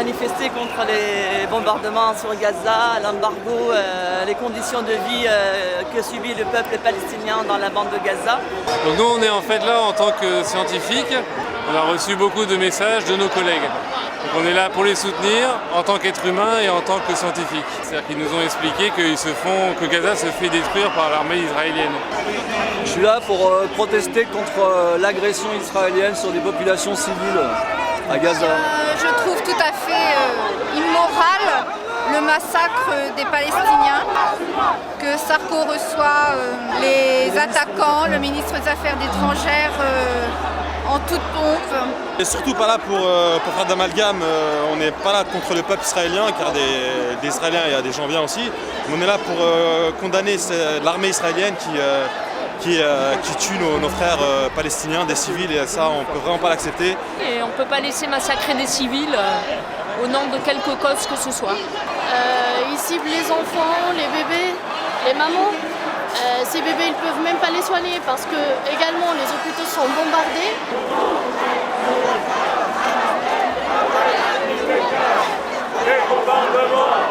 manifester contre les bombardements sur Gaza, l'embargo, les conditions de vie que subit le peuple palestinien dans la bande de Gaza. Donc nous on est en fait là en tant que scientifiques, on a reçu beaucoup de messages de nos collègues. Donc on est là pour les soutenir en tant qu'être humain et en tant que scientifiques. C'est-à-dire qu'ils nous ont expliqué que Gaza se fait détruire par l'armée israélienne. Je suis là pour protester contre l'agression israélienne sur des populations civiles à Gaza. Je trouve tout à fait immoral le massacre des Palestiniens, que Sarko reçoit les attaquants, le ministre des Affaires étrangères en toute pompe. Et surtout pas là pour faire d'amalgame, on n'est pas là contre le peuple israélien, car des Israéliens, il y a des gens bien aussi. Mais on est là pour condamner l'armée israélienne qui tue nos frères palestiniens, des civils, et ça on peut vraiment pas l'accepter. Et on ne peut pas laisser massacrer des civils au nom de quelque cause que ce soit. Ils ciblent les enfants, les bébés, les mamans. Ces bébés, ils ne peuvent même pas les soigner parce que également les hôpitaux sont bombardés. Les bombardements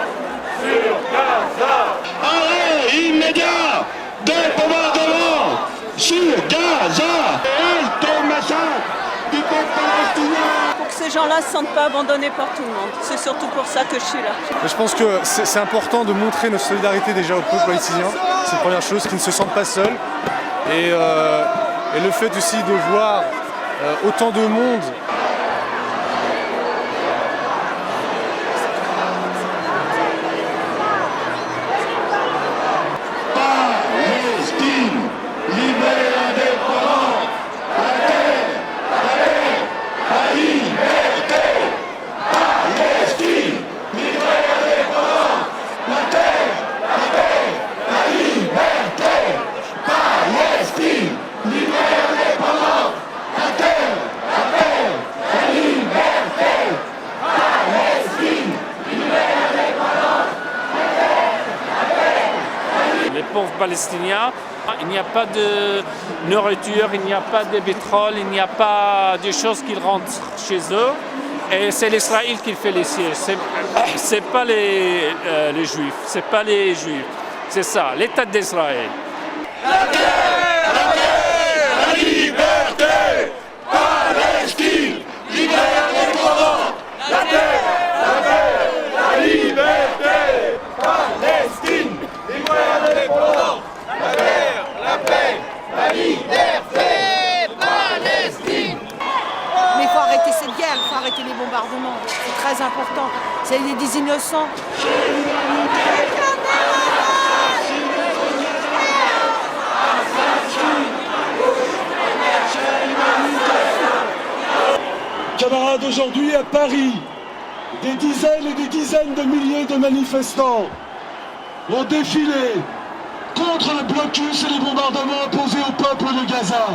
sur Gaza. Arrêt immédiat des bombardements sur Gaza et le massacre du peuple palestinien. Pour que ces gens-là ne se sentent pas abandonnés par tout le monde. C'est surtout pour ça que je suis là. Je pense que c'est important de montrer notre solidarité déjà au peuple palestinien. C'est la première chose, qu'ils ne se sentent pas seuls. Et le fait aussi de voir autant de monde les pauvres Palestiniens. Il n'y a pas de nourriture, il n'y a pas de pétrole, il n'y a pas de choses qui rentrent chez eux. Et c'est l'Israël qui fait les sièges. C'est pas les Juifs, c'est pas les Juifs. C'est ça, l'État d'Israël. La liberté, Palestine, libère les corps. La liberté, Palestine, libère les corps. La paix, la liberté, Palestine. Mais il faut arrêter cette guerre, il faut arrêter les bombardements. C'est très important. C'est des innocents. Camarades, aujourd'hui à Paris, des dizaines et des dizaines de milliers de manifestants ont défilé contre le blocus et les bombardements imposés au peuple de Gaza.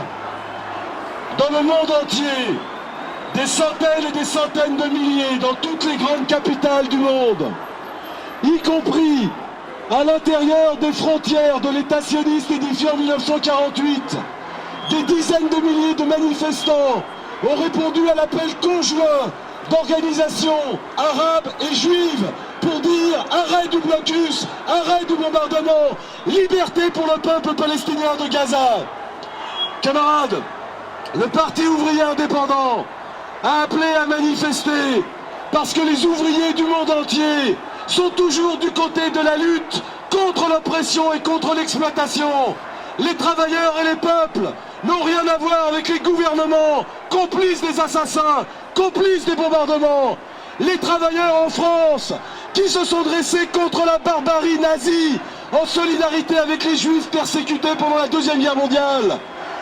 Dans le monde entier, des centaines et des centaines de milliers dans toutes les grandes capitales du monde, y compris à l'intérieur des frontières de l'État sioniste édifié en 1948, des dizaines de milliers de manifestants ont répondu à l'appel conjoint d'organisations arabes et juives pour dire arrêt du blocus, arrêt du bombardement, liberté pour le peuple palestinien de Gaza. Camarades, le Parti ouvrier indépendant a appelé à manifester parce que les ouvriers du monde entier sont toujours du côté de la lutte contre l'oppression et contre l'exploitation. Les travailleurs et les peuples n'ont rien à voir avec les gouvernements, complices des assassins, complices des bombardements. Les travailleurs en France, qui se sont dressés contre la barbarie nazie, en solidarité avec les juifs persécutés pendant la Deuxième Guerre mondiale.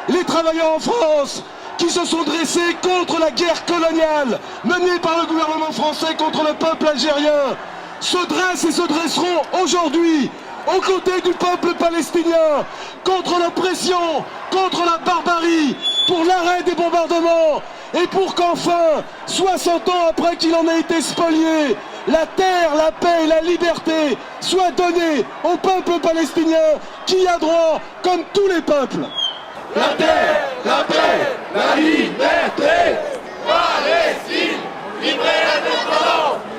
Les travailleurs en France, qui se sont dressés contre la guerre coloniale, menée par le gouvernement français contre le peuple algérien, se dressent et se dresseront aujourd'hui aux côtés du peuple palestinien, contre l'oppression, contre la barbarie, pour l'arrêt des bombardements, et pour qu'enfin, 60 ans après qu'il en ait été spolié, la terre, la paix et la liberté soient données au peuple palestinien qui y a droit comme tous les peuples. La terre,